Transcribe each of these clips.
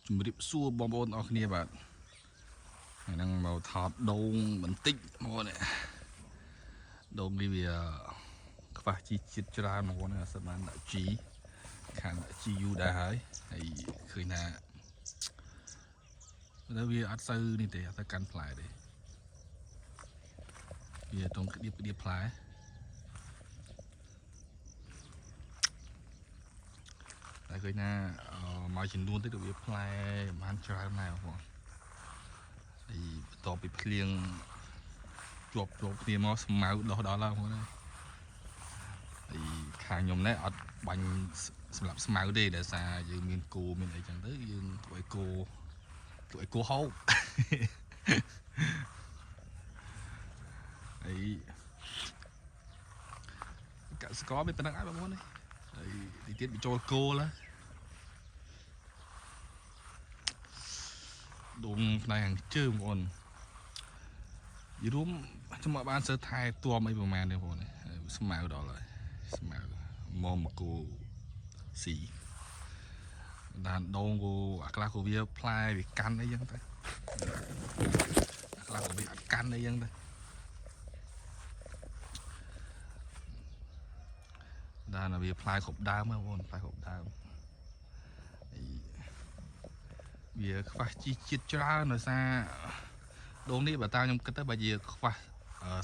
ជំរាបសួរបងប្អូនអរគ្នាបាទហើយនឹងមកថតដូងបន្តិចមកនេះដូងនេះវាខ្វះជីជាតិច្រើនហ្មងណាសិតបានដាក់ជីខាងដាក់ជីយូរដែរហើយឃើញថាតែវាអត់សូវនេះទេអត់ទៅកាន់ផ្លែទេវាត្រង់ក្តៀបផ្លែតែឃើញថាមកចំនួនទៅវាផ្លែបានច្រើនណាស់បងហើយបន្ទាប់ពីភ្លៀងជាប់គ្នាមកស្មៅដោះដល់ហើយបងណាហើយខាងខ្ញុំនេះអត់បាញ់សម្រាប់ស្មៅទេដោយសារយើងមានគោមានអីចឹងទៅយើងធ្វើឲ្យគោហូបហើយកសិករមានប៉ុណ្ណឹងហើយបងប្អូននេះហើយទីទៀតបញ្ចូលគោឡាដុំផ្នែកខាងជើងបងប្អូនយីរួមខ្ញុំអត់បានសើថែទាំអីប្រហែលទេបងប្អូនស្មៅដល់ហើយស្មៅមកគោស៊ីដានដងគោអាខ្លះគោវាផ្លែវាកាន់អីចឹងទៅអាខ្លះគោវាអត់កាន់អីចឹងទៅដានវាផ្លែគ្រប់ដើមបងប្អូនផ្លែគ្រប់ដើមវាខ្វះជីជាតិច្រើនដោយសារដូងនេះបើតាមខ្ញុំគិតទៅបើជាខ្វះ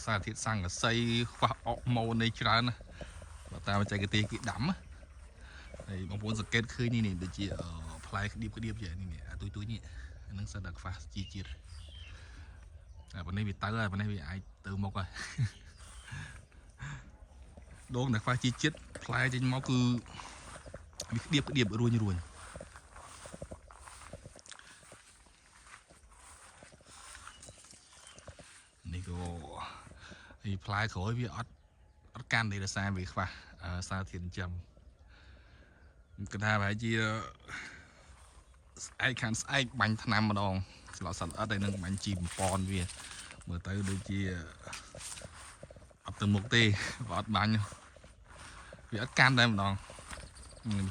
សារធាតុស័ង្កសីខ្វះអុកម៉ូននេះច្រើនណាបើតាមបច្ចេកទេសគេដាំហើយបងប្អូនសង្កេតឃើញនេះដូចជាផ្លែក្តៀបជានេះអាទុយនេះអានឹងសិតតែខ្វះជីជាតិតែប៉ុណ្នេះវាទៅហើយប៉ុណ្នេះវាអាចទៅមុខហើយដូងតែខ្វះជីជាតិផ្លែចេញមកគឺវាក្តៀបរួញនេះក៏ហើយផ្លែក្រោយវាអត់កាន់ទេដោយសារវាខ្វះសារធាតុចិញ្ចឹមគិតថាប្រហែលជាស្អែកខាងស្អែកបាញ់ថ្នាំម្ដងស្លោសត្វល្អិតហើយនឹងបាញ់ជីបំពន់វាមើលទៅដូចជាអត់ទៅមុខទេបើអត់បាញ់វាអត់កាន់តែម្ដង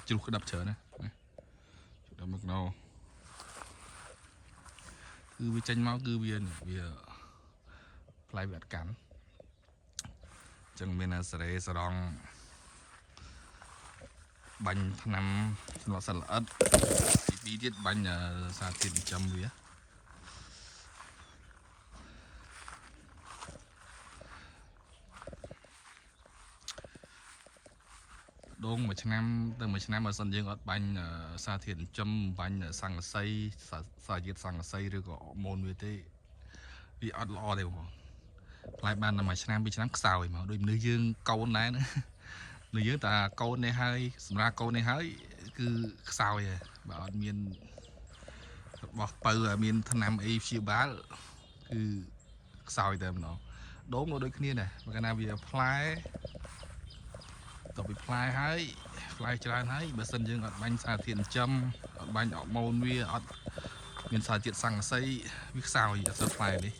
ជ្រុះក្តាប់ច្រើនណាជ្រុះដល់មកណោគឺវាចេញមកគឺវាផ្លែវាអត់កាន់អញ្ចឹងមានសារ៉េសរងបាញ់ថ្នាំស្លសត្វល្អិតទី2ទៀតបាញ់សារធាតុចិញ្ចឹមវាដូងមួយឆ្នាំទៅមួយឆ្នាំបើសិនយើងអត់បាញ់សារធាតុចិញ្ចឹមបាញ់សង្កសីសារជាតិសង្កសីឬក៏អរម៉ូនវាទេវាអត់ល្អទេបងផ្លែបានតែមួយឆ្នាំពីរឆ្នាំខ្សោយមកដូចមនុស្សយើងកូនដែរណាមនុស្សយើងតែកូននេះហើយសម្រាប់កូននេះហើយគឺខ្សោយហើយបើអត់មានរបស់ពៅមានថ្នាំអីព្យាបាលគឺខ្សោយតែម្ដងដូងក៏ដូចគ្នាដែរបើកាលណាវាផ្លែតទៅផ្លែហើយផ្លែច្រើនហើយបើសិនយើងអត់បាញ់សារធាតុចិញ្ចឹមអត់បាញ់អរម៉ូនវាអត់មានសារជាតិសង្កសីវាខ្សោយអត់ទៅផ្លែនេះ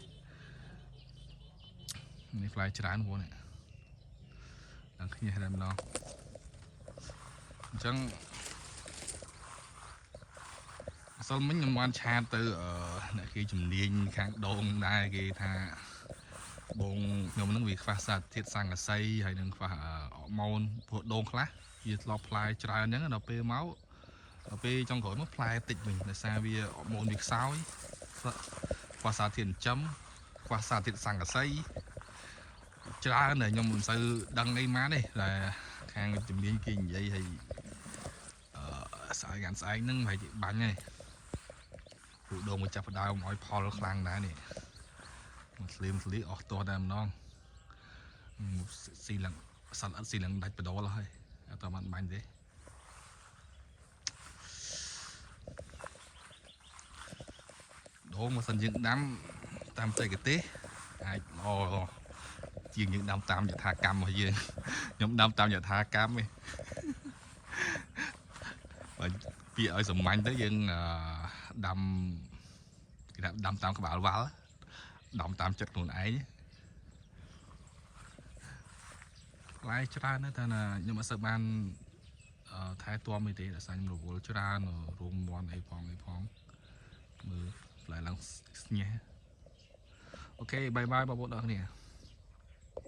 ផ្លែច្រើនហ្នឹងនេះដល់គ្នាតែម្ដងអញ្ចឹងអសលមិញខ្ញុំបានឆាតទៅអ្នកគេជំនាញខាងដូងដែរគេថាបងខ្ញុំនឹងវាខ្វះសារធាតុសង្កសីហើយនឹងខ្វះអរម៉ូនព្រោះដូងខ្លះវាធ្លាប់ផ្លែច្រើនអញ្ចឹងដល់ពេលមកដល់ពេលចុងក្រោយមកផ្លែតិចវិញដោយសារវាអរម៉ូនវាខ្សោយខ្វះសារធាតុចិញ្ចឹមខ្វះសារធាតុសង្កសីច្រើនតែខ្ញុំមិនសូវដឹងអីម៉ាទេតែខាងជំនាញគេនិយាយឲ្យស្អែកហ្នឹងហើយបាញ់ហើយព្រោះដូងមកចាប់ដើមឲ្យផលខ្លាំងដែរនេះមកស្លីអស់តោះតែម្ដងស៊ីឡើងសត្វអត់ស៊ីឡើងដាច់បដលហើយអត់បានបាញ់ទេដូងមកសិនយើងដាំតាមបច្ចេកទេសអាចល្អជាងយើងដាំតាមយថាកម្មរបស់យើងខ្ញុំដាំតាមយថាកម្មឯងបើពាក្យឲ្យសាមញ្ញទៅយើងដាំគេថាដាំតាមក្បាលវ៉ាល់ដាំតាមចិត្តខ្លួនឯងផ្លែច្រើនណាស់តែខ្ញុំអត់សូវបាន ថែទាំអីទេដោយសារខ្ញុំរវល់ច្រើនរោមមន់អីផងមើលផ្លែឡើងស្ញេះអូខេបាយបាយបងប្អូនទាំងអស់គ្នា